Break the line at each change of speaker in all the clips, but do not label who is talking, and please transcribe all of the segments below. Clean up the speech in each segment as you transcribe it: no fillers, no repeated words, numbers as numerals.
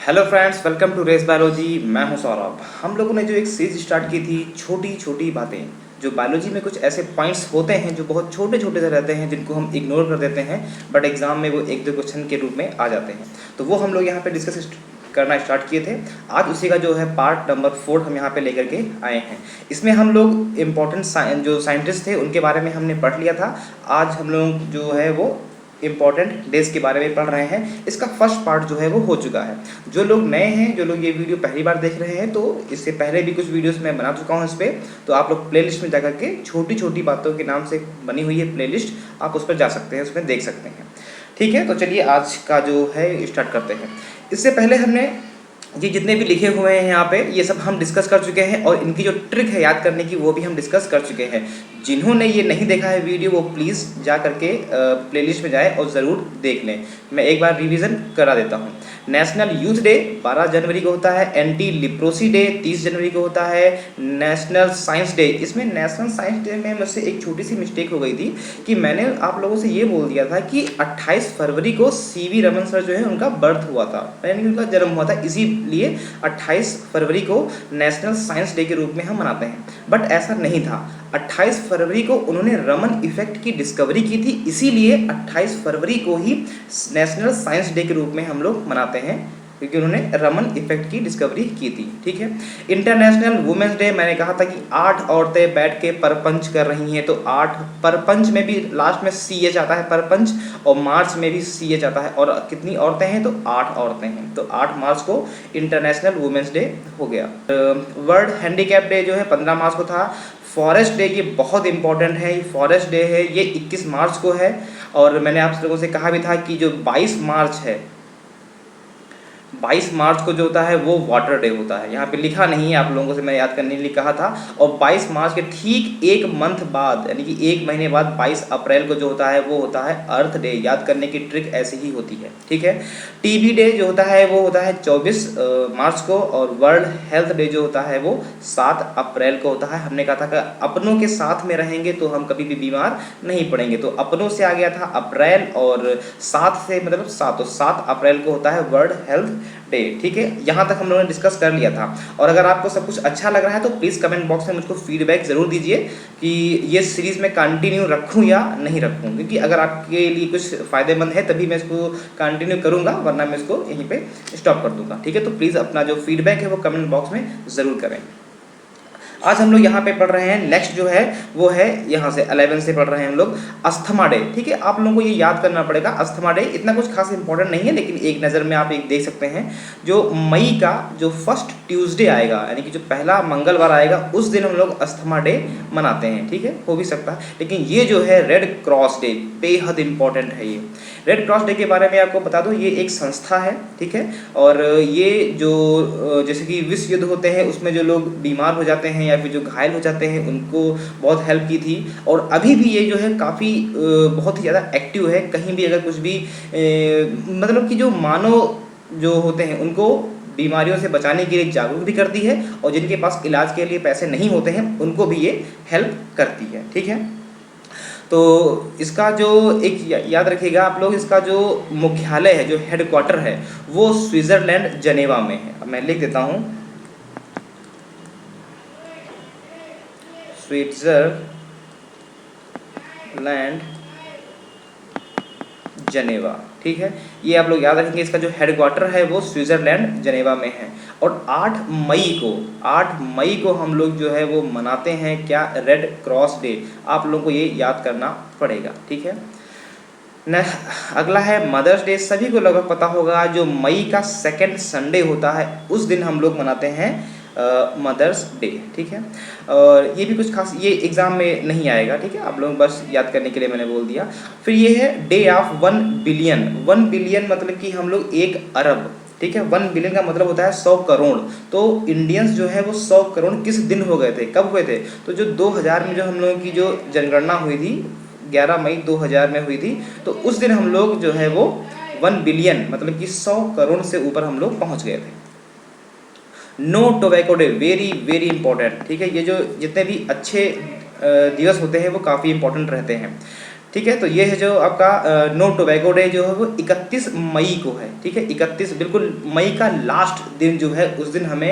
Hello friends, welcome to race biology. मैं हूं सौरभ। हम लोगों ने जो एक सीरीज स्टार्ट की थी, छोटी छोटी बातें, जो बायोलॉजी में कुछ ऐसे पॉइंट्स होते हैं जो बहुत छोटे छोटे से रहते हैं, जिनको हम इग्नोर कर देते हैं, बट एग्जाम में वो एक दो क्वेश्चन के रूप में आ जाते हैं। तो वो हम लोग यहाँ पे डिस्कस करना स्टार्ट किए थे। आज उसी का जो है पार्ट नंबर 4 हम यहाँ पे लेकर के आए हैं। इसमें हम लोग इम्पोर्टेंट जो साइंटिस्ट थे उनके बारे में हमने पढ़ लिया था। आज हम लोग जो है वो इम्पॉर्टेंट डेज के बारे में पढ़ रहे हैं। इसका फर्स्ट पार्ट जो है वो हो चुका है। जो लोग नए हैं, जो लोग ये वीडियो पहली बार देख रहे हैं, तो इससे पहले भी कुछ वीडियोस मैं बना चुका हूँ इस पर। तो आप लोग प्लेलिस्ट में जाकर के छोटी छोटी बातों के नाम से बनी हुई है प्लेलिस्ट, आप उस पर जा सकते हैं, उसमें देख सकते हैं। ठीक है, तो चलिए आज का जो है स्टार्ट करते हैं। इससे पहले हमने ये जितने भी लिखे हुए हैं यहाँ पे, ये सब हम डिस्कस कर चुके हैं, और इनकी जो ट्रिक है याद करने की वो भी हम डिस्कस कर चुके हैं। जिन्होंने ये नहीं देखा है वीडियो, वो प्लीज़ जा करके प्लेलिस्ट में जाए और ज़रूर देख लें। मैं एक बार रिवीजन करा देता हूँ। नेशनल यूथ डे 12 जनवरी को होता है। एंटी लिप्रोसी डे 30 जनवरी को होता है। नेशनल साइंस डे, इसमें नेशनल साइंस डे में मुझसे एक छोटी सी मिस्टेक हो गई थी कि मैंने आप लोगों से ये बोल दिया था कि 28 फरवरी को सीवी रमन सर जो है उनका बर्थ हुआ था, यानी उनका जन्म हुआ था, इसीलिए 28 फरवरी को नेशनल साइंस डे के रूप में हम मनाते हैं। बट ऐसा नहीं था। 28 फरवरी को उन्होंने रमन इफेक्ट की डिस्कवरी की थी, इसीलिए 28 फरवरी को ही नेशनल साइंस डे के रूप में हम लोग मनाते हैं, क्योंकि उन्होंने रमन इफेक्ट की डिस्कवरी की थी। ठीक है। इंटरनेशनल वुमेंस डे, मैंने कहा था कि 8 औरतें बैठ के परपंच कर रही हैं, तो 8 परपंच में भी लास्ट में CH आता है, परपंच, और मार्च में भी CH आता है। और कितनी औरतें हैं? तो 8 औरतें हैं। तो 8 मार्च को इंटरनेशनल वुमेंस डे हो गया। वर्ल्ड हैंडीकैप डे जो है 15 मार्च को था। फॉरेस्ट डे, ये बहुत इंपॉर्टेंट है, फॉरेस्ट डे है, ये 21 मार्च को है। और मैंने आप लोगों से कहा भी था कि जो 22 मार्च है, 22 मार्च को जो होता है वो वाटर डे होता है। यहाँ पे लिखा नहीं है, आप लोगों से मैं याद करने के लिए कहा था। और 22 मार्च के ठीक एक मंथ बाद, यानी कि एक महीने बाद 22 अप्रैल को जो होता है वो होता है अर्थ डे। याद करने की ट्रिक ऐसी ही होती है। ठीक है। टीबी डे जो होता है वो होता है 24 मार्च को। और वर्ल्ड हेल्थ डे जो होता है वो 7 अप्रैल को होता है। हमने कहा था कि अपनों के साथ में रहेंगे तो हम कभी भी बीमार नहीं पड़ेंगे, तो अपनों से आ गया था अप्रैल, और 7 से मतलब 7, तो 7 अप्रैल को होता है वर्ल्ड हेल्थ डे। ठीक है, यहाँ तक हम लोगों ने डिस्कस कर लिया था। और अगर आपको सब कुछ अच्छा लग रहा है तो प्लीज़ कमेंट बॉक्स में मुझको फीडबैक ज़रूर दीजिए कि ये सीरीज़ में कंटिन्यू रखूँ या नहीं रखूँ, क्योंकि अगर आपके लिए कुछ फ़ायदेमंद है तभी मैं इसको कंटिन्यू करूँगा, वरना मैं इसको यहीं पे स्टॉप कर दूँगा। ठीक है, तो प्लीज़ अपना जो फीडबैक है वो कमेंट बॉक्स में ज़रूर करें। आज हम लोग यहाँ पे पढ़ रहे हैं, नेक्स्ट जो है वो है यहाँ से 11 से पढ़ रहे हैं हम लोग अस्थमा डे। ठीक है, आप लोगों को ये याद करना पड़ेगा। अस्थमा डे इतना कुछ खास इंपॉर्टेंट नहीं है, लेकिन एक नज़र में आप एक देख सकते हैं। जो मई का जो फर्स्ट ट्यूसडे आएगा, यानी कि जो पहला मंगलवार आएगा, उस दिन हम लोग अस्थमा डे मनाते हैं। ठीक है, हो भी सकता है, लेकिन ये जो है रेड क्रॉस डे बेहद इंपॉर्टेंट है। ये रेड क्रॉस डे के बारे में आपको बता दूं, ये एक संस्था है। ठीक है, और ये जो जैसे कि विश्व युद्ध होते हैं उसमें जो लोग बीमार हो जाते हैं या फिर जो घायल हो जाते हैं, उनको बहुत हेल्प की थी। और अभी भी ये जो है काफ़ी बहुत ही ज़्यादा एक्टिव है। कहीं भी अगर कुछ भी मतलब कि जो मानव जो होते हैं उनको बीमारियों से बचाने के लिए जागरूक भी करती है, और जिनके पास इलाज के लिए पैसे नहीं होते हैं उनको भी ये हेल्प करती है। ठीक है, तो इसका जो एक याद रखिएगा आप लोग, इसका जो मुख्यालय है, जो हेडक्वार्टर है, वो स्विट्ज़रलैंड जनेवा में है। अब मैं लिख देता हूँ, स्विट्ज़रलैंड जनेवा। ठीक है, ये आप लोग याद रखेंगे। इसका जो हेडक्वार्टर है वो स्विट्ज़रलैंड जनेवा में है। और 8 मई को हम लोग जो है वो मनाते हैं क्या? Red cross day. आप लोगों को ये याद करना पड़ेगा। ठीक है, न अगला है मदर्स डे। सभी को लगभग पता होगा, जो मई का सेकंड संडे होता है उस दिन हम लोग मनाते हैं मदर्स डे। ठीक है, और ये भी कुछ खास, ये एग्ज़ाम में नहीं आएगा। ठीक है, आप लोग बस याद करने के लिए मैंने बोल दिया। फिर ये है डे ऑफ 1 बिलियन। 1 बिलियन मतलब कि हम लोग 1 अरब। ठीक है, 1 बिलियन का मतलब होता है 100 करोड़। तो इंडियंस जो है वो 100 करोड़ किस दिन हो गए थे, कब हुए थे? तो जो 2000 में जो हम लोगों की जो जनगणना हुई थी, 11 मई 2000 में हुई थी, तो उस दिन हम लोग जो है वो 1 बिलियन मतलब कि 100 करोड़ से ऊपर हम लोग पहुंच गए थे। No tobacco day, very very important. ठीक है, ये जो जितने भी अच्छे दिवस होते हैं वो काफ़ी इंपॉर्टेंट रहते हैं। ठीक है। तो ये है जो आपका नो टोबैको डे जो है वो 31 मई को है। ठीक है, 31 बिल्कुल मई का लास्ट दिन जो है उस दिन हमें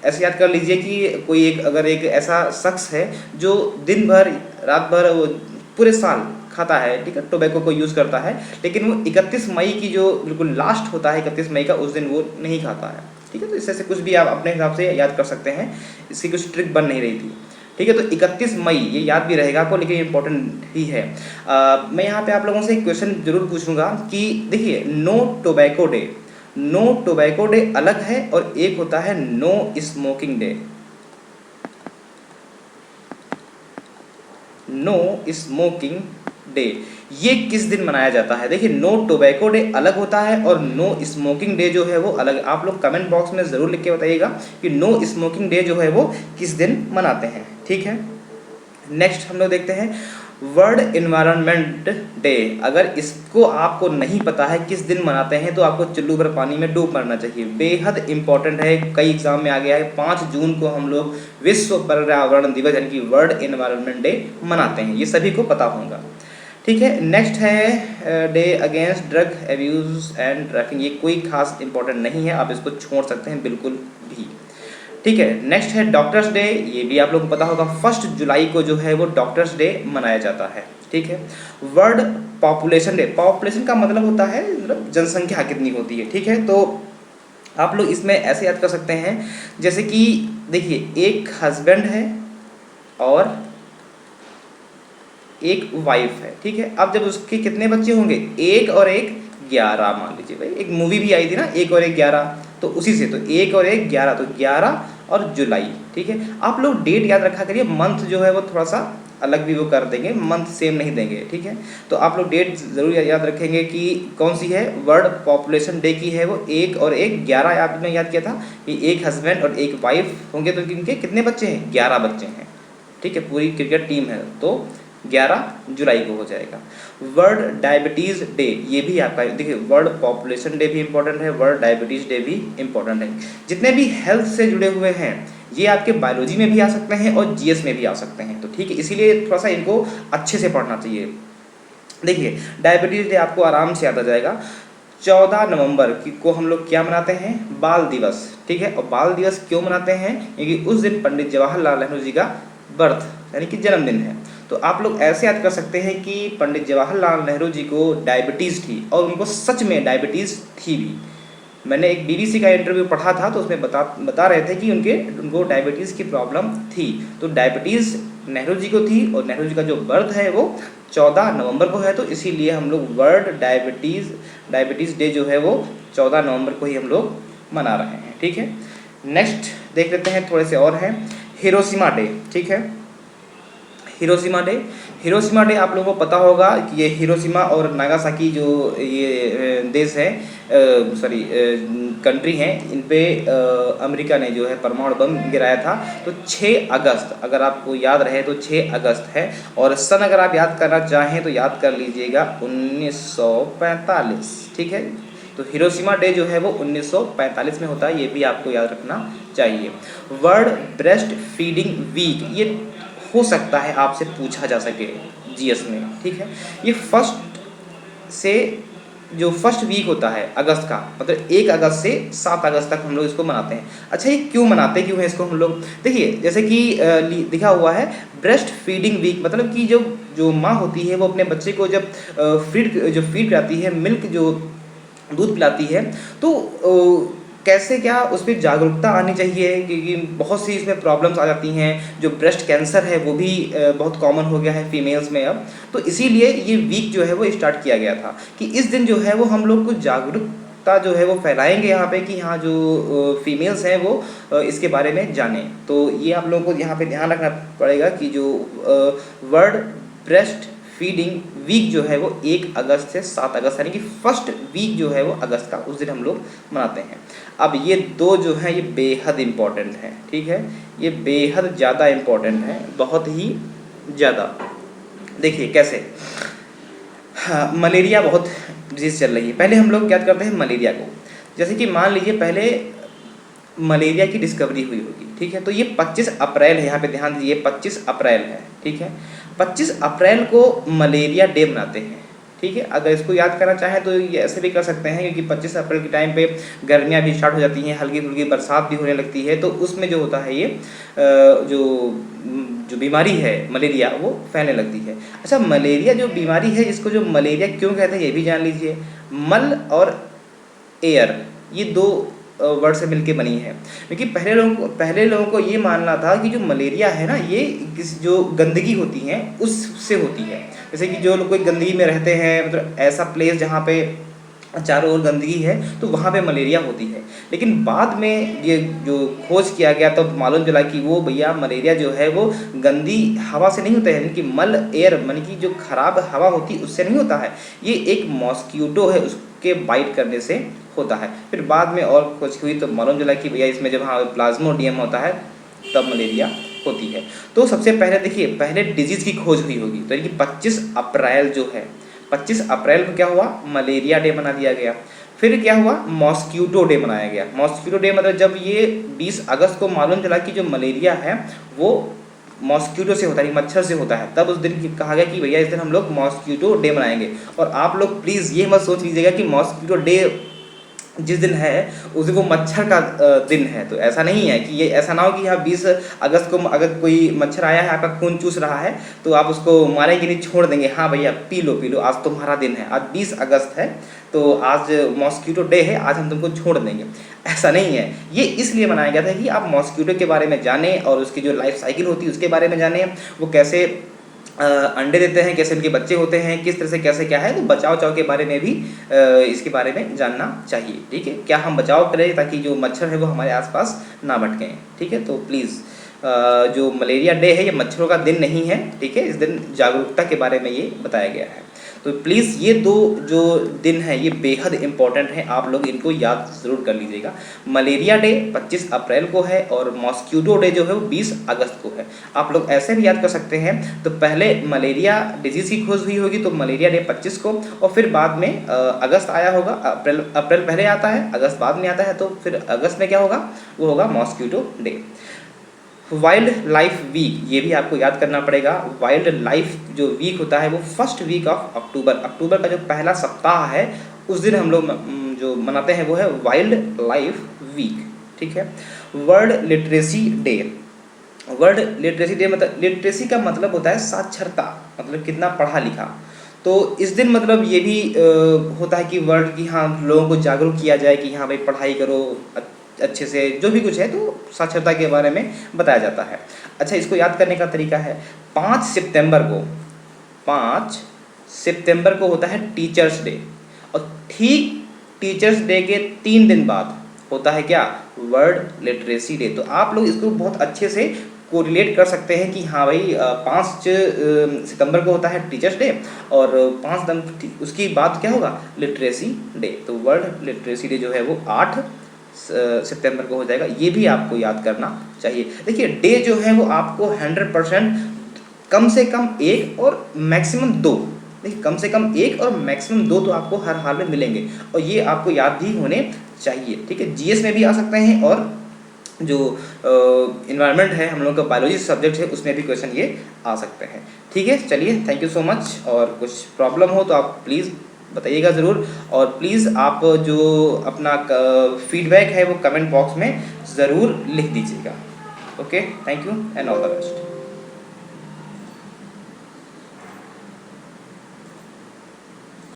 ऐसे याद कर लीजिए कि कोई एक अगर एक ऐसा शख्स है जो दिन भर रात भर वो पूरे साल खाता है, ठीक है, टोबैको को यूज़ करता है, लेकिन वो 31 मई की जो बिल्कुल लास्ट होता है 31 मई का उस दिन वो नहीं खाता है। ठीक है, तो इससे कुछ भी आप अपने हिसाब से याद कर सकते हैं, इसकी कुछ ट्रिक बन नहीं रही थी। ठीक है, तो 31 मई ये याद भी रहेगा आपको, लेकिन इम्पोर्टेंट ही है। मैं यहाँ पे आप लोगों से एक क्वेश्चन जरूर पूछूंगा कि देखिए no tobacco day, no tobacco day अलग है और एक होता है no smoking day. No smoking day ये किस दिन मनाया जाता है? देखिए नो टोबैको डे अलग होता है और नो स्मोकिंग डे जो है वो अलग। आप लोग कमेंट बॉक्स में ज़रूर लिख के बताइएगा कि नो स्मोकिंग डे जो है वो किस दिन मनाते हैं। ठीक है, नेक्स्ट हम लोग देखते हैं वर्ल्ड इन्वायरमेंट डे। अगर इसको आपको नहीं पता है किस दिन मनाते हैं तो आपको चुल्लू भर पानी में डूब मरना चाहिए, बेहद इंपॉर्टेंट है, कई एग्जाम में आ गया है। 5 जून को हम लोग विश्व पर्यावरण दिवस यानी कि वर्ल्ड इन्वायरमेंट डे मनाते हैं, ये सभी को पता होगा। ठीक है, नेक्स्ट है day against drug abuse and trafficking. ये कोई खास इंपॉर्टेंट नहीं है, आप इसको छोड़ सकते हैं बिल्कुल भी। ठीक है, नेक्स्ट है डॉक्टर्स डे। ये भी आप लोगों को पता होगा 1 जुलाई को जो है वो डॉक्टर्स डे मनाया जाता है। ठीक है, वर्ल्ड पॉपुलेशन डे, पॉपुलेशन का मतलब होता है मतलब जनसंख्या कितनी होती है। ठीक है, तो आप लोग इसमें ऐसे याद कर सकते हैं जैसे कि देखिए एक हस्बैंड है और एक वाइफ है। ठीक है, अब जब उसके कितने बच्चे होंगे, 1 और 1 11 मान लीजिए। भाई एक मूवी भी आई थी ना 1 और 1 11, तो उसी से तो 1 और 1 11, तो 11 और जुलाई। ठीक है, आप लोग डेट याद रखा करिए, मंथ जो है वो थोड़ा सा अलग भी वो कर देंगे, मंथ सेम नहीं देंगे। ठीक है, तो आप लोग डेट ज़रूर याद रखेंगे कि कौन सी है, वर्ल्ड पॉपुलेशन डे की है वो 1 और 1 11। आपने याद किया था कि एक हस्बैंड और एक वाइफ होंगे तो इनके कितने बच्चे हैं, 11 बच्चे हैं। ठीक है, पूरी क्रिकेट टीम है तो 11 जुलाई को हो जाएगा। वर्ल्ड डायबिटीज़ डे, ये भी आपका देखिए वर्ल्ड पॉपुलेशन डे भी इंपॉर्टेंट है, वर्ल्ड डायबिटीज़ डे भी इंपॉर्टेंट है। जितने भी हेल्थ से जुड़े हुए हैं ये आपके बायोलॉजी में भी आ सकते हैं और जीएस में भी आ सकते हैं, तो ठीक है, इसीलिए थोड़ा सा इनको अच्छे से पढ़ना चाहिए। देखिए डायबिटीज़ डे आपको आराम से याद आ जाएगा। 14 नवंबर को हम लोग क्या मनाते हैं, बाल दिवस। ठीक है, और बाल दिवस क्यों मनाते हैं, क्योंकि उस दिन पंडित जवाहरलाल नेहरू जी का बर्थ यानी कि जन्मदिन है। तो आप लोग ऐसे याद कर सकते हैं कि पंडित जवाहरलाल नेहरू जी को डायबिटीज़ थी और उनको सच में डायबिटीज़ थी भी। मैंने एक बीबीसी का इंटरव्यू पढ़ा था तो उसमें बता रहे थे कि उनको डायबिटीज़ की प्रॉब्लम थी। तो डायबिटीज़ नेहरू जी को थी और नेहरू जी का जो बर्थ है वो 14 नवंबर को है, तो इसीलिए हम लोग वर्ल्ड डायबिटीज़ डे जो है वो 14 नवंबर को ही हम लोग मना रहे हैं। ठीक है, नेक्स्ट देख लेते हैं, थोड़े से और हैं। Hiroshima day. ठीक है, हिरोशिमा डे आप लोगों को पता होगा कि ये हिरोशिमा और नागासाकी जो ये देश है सॉरी कंट्री हैं, इन पे अमेरिका ने जो है परमाणु बम गिराया था। तो 6 अगस्त अगर आपको याद रहे तो 6 अगस्त है, और सन अगर आप याद करना चाहें तो याद कर लीजिएगा 1945। ठीक है, तो हिरोशिमा डे जो है वो 1945 में होता है, ये भी आपको याद रखना चाहिए। वर्ल्ड ब्रेस्ट फीडिंग वीक, ये हो सकता है आपसे पूछा जा सके जीएस में। ठीक है, ये फर्स्ट वीक होता है अगस्त का, मतलब 1 अगस्त से 7 अगस्त तक हम लोग इसको मनाते हैं। अच्छा, ये क्यों मनाते क्यों है इसको हम लोग, देखिए जैसे कि लिखा हुआ है ब्रेस्ट फीडिंग वीक, मतलब कि जो माँ होती है वो अपने बच्चे को जब फीड कराती है, मिल्क जो दूध पिलाती है, तो कैसे क्या उस पर जागरूकता आनी चाहिए, क्योंकि बहुत सी इसमें प्रॉब्लम्स आ जाती हैं। जो ब्रेस्ट कैंसर है वो भी बहुत कॉमन हो गया है फीमेल्स में अब, तो इसीलिए ये वीक जो है वो स्टार्ट किया गया था कि इस दिन जो है वो हम लोग कुछ जागरूकता जो है वो फैलाएंगे यहाँ पे कि हाँ जो फीमेल्स हैं वो इसके बारे में जानें। तो ये आप लोगों को यहाँ पे ध्यान रखना पड़ेगा कि जो वर्ल्ड ब्रेस्ट फीडिंग वीक जो है वो 1 अगस्त से 7 अगस्त यानी कि फर्स्ट वीक जो है वो अगस्त का, उस दिन हम लोग मनाते हैं। अब ये 2 जो हैं ये बेहद इम्पॉर्टेंट हैं। ठीक है, ये बेहद ज़्यादा इम्पॉर्टेंट है, बहुत ही ज़्यादा। देखिए कैसे, हाँ, मलेरिया बहुत डिजीज़ चल रही है। पहले हम लोग याद करते हैं मलेरिया को, जैसे कि मान लीजिए पहले मलेरिया की डिस्कवरी हुई होगी। ठीक है, तो ये 25 अप्रैल है, यहाँ पे ध्यान दीजिए 25 अप्रैल है। ठीक है, 25 अप्रैल को मलेरिया डे मनाते हैं, ठीक है। अगर इसको याद करना चाहें तो ये ऐसे भी कर सकते हैं, क्योंकि 25 अप्रैल के टाइम पे गर्मियाँ भी स्टार्ट हो जाती हैं, हल्की फुल्की बरसात भी होने लगती है, तो उसमें जो होता है ये जो जो बीमारी है मलेरिया वो फैलने लगती है। अच्छा, मलेरिया जो बीमारी है, इसको जो मलेरिया क्यों कहते हैं ये भी जान लीजिए। मल और एयर, ये दो वर्ड से मिलके बनी है, क्योंकि पहले लोगों को ये मानना था कि जो मलेरिया है ना, ये जो गंदगी होती है उससे होती है। जैसे कि जो लोग कोई गंदगी में रहते हैं, मतलब ऐसा प्लेस जहाँ पे चारों ओर गंदगी है, तो वहाँ पे मलेरिया होती है। लेकिन बाद में ये जो खोज किया गया तो मालूम चला कि वो भैया मलेरिया जो है वो गंदी हवा से नहीं होता है, यानी कि मल एयर यानी कि जो खराब हवा होती है उससे नहीं होता है, ये एक मॉस्क्यूटो है उसके बाइट करने से होता है। फिर बाद में और खोज हुई तो मालूम चला कि भैया इसमें जब हाँ प्लाज्मोडियम होता है तब मलेरिया होती है। तो सबसे पहले देखिए, पहले डिजीज़ की खोज हुई होगी, तो यानी कि 25 अप्रैल जो है, 25 अप्रैल को क्या हुआ, मलेरिया डे बना दिया गया। फिर क्या हुआ, मॉस्क्यूटो डे मनाया गया। मॉस्क्यूटो डे मतलब जब ये 20 अगस्त को मालूम चला कि जो मलेरिया है वो मॉस्क्यूटो से होता है, मच्छर से होता है, तब उस दिन कहा गया कि भैया इस दिन हम लोग मॉस्क्यूटो डे मनाएंगे। और आप लोग प्लीज़ ये मत सोच लीजिएगा कि मॉस्क्यूटो डे जिस दिन है उस दिन वो मच्छर का दिन है, तो ऐसा नहीं है कि ये ऐसा ना हो कि यहाँ 20 अगस्त को अगर कोई मच्छर आया है, आपका खून चूस रहा है, तो आप उसको मारेंगे नहीं, छोड़ देंगे, हाँ भैया पी लो आज तुम्हारा दिन है, आज 20 अगस्त है तो आज मॉस्क्यूटो डे है, आज हम तुमको छोड़ देंगे। ऐसा नहीं है, ये इसलिए मनाया गया था कि आप मॉस्क्यूटो के बारे में जानें और उसकी जो लाइफ साइकिल होती है उसके बारे में जानें, वो कैसे अंडे देते हैं, कैसे उनके बच्चे होते हैं, किस तरह से कैसे क्या है, तो बचाव के बारे में भी इसके बारे में जानना चाहिए, ठीक है। क्या हम बचाव करें ताकि जो मच्छर है वो हमारे आसपास ना भटकें, ठीक है। तो प्लीज़ जो मलेरिया डे है ये मच्छरों का दिन नहीं है, ठीक है। इस दिन जागरूकता के बारे में ये बताया गया है। तो प्लीज़ ये दो जो दिन हैं ये बेहद इम्पॉर्टेंट हैं, आप लोग इनको याद ज़रूर कर लीजिएगा। मलेरिया डे 25 अप्रैल को है और मॉस्क्यूटो डे जो है वो 20 अगस्त को है। आप लोग ऐसे भी याद कर सकते हैं, तो पहले मलेरिया डिजीज़ की खोज हुई होगी तो मलेरिया डे 25 को, और फिर बाद में अगस्त आया होगा, अप्रैल पहले आता है, अगस्त बाद में आता है, तो फिर अगस्त में क्या होगा, वो होगा mosquito day. Wild life week, ये भी आपको याद करना पड़ेगा। वाइल्ड लाइफ जो वीक होता है वो फर्स्ट वीक ऑफ अक्टूबर का जो पहला सप्ताह है उस दिन हम लोग जो मनाते हैं वो है वाइल्ड लाइफ वीक, ठीक है। World literacy day, world literacy day मतलब लिटरेसी का मतलब होता है साक्षरता, मतलब कितना पढ़ा लिखा। तो इस दिन मतलब ये भी होता है कि वर्ल्ड की हाँ लोगों को जागरूक किया जाए कि हाँ भाई पढ़ाई करो अच्छे से, जो भी कुछ है तो साक्षरता के बारे में बताया जाता है। अच्छा, इसको याद करने का तरीका है, 5 सितंबर को होता है टीचर्स डे, और ठीक टीचर्स डे के 3 दिन बाद होता है क्या, वर्ल्ड लिटरेसी डे। तो आप लोग इसको बहुत अच्छे से कोरिलेट कर सकते हैं कि हाँ भाई 5 सितंबर को होता है टीचर्स डे और 5 दिन उसकी बाद क्या होगा, लिटरेसी डे। तो वर्ल्ड लिटरेसी डे जो है वो 8 सितंबर को हो जाएगा, ये भी आपको याद करना चाहिए। देखिए डे जो है वो आपको 100% कम से कम 1 और मैक्सिमम 2, देखिए कम से कम 1 और मैक्सिमम 2 तो आपको हर हाल में मिलेंगे, और ये आपको याद भी होने चाहिए, ठीक है। जीएस में भी आ सकते हैं, और जो इन्वायरमेंट है हम लोग का बायोलॉजी सब्जेक्ट है उसमें भी क्वेश्चन ये आ सकते हैं, ठीक है। चलिए, थैंक यू सो मच, और कुछ प्रॉब्लम हो तो आप प्लीज़ बताइएगा ज़रूर, और प्लीज़ आप जो अपना फीडबैक है वो कमेंट बॉक्स में ज़रूर लिख दीजिएगा। Okay, thank you and all the best.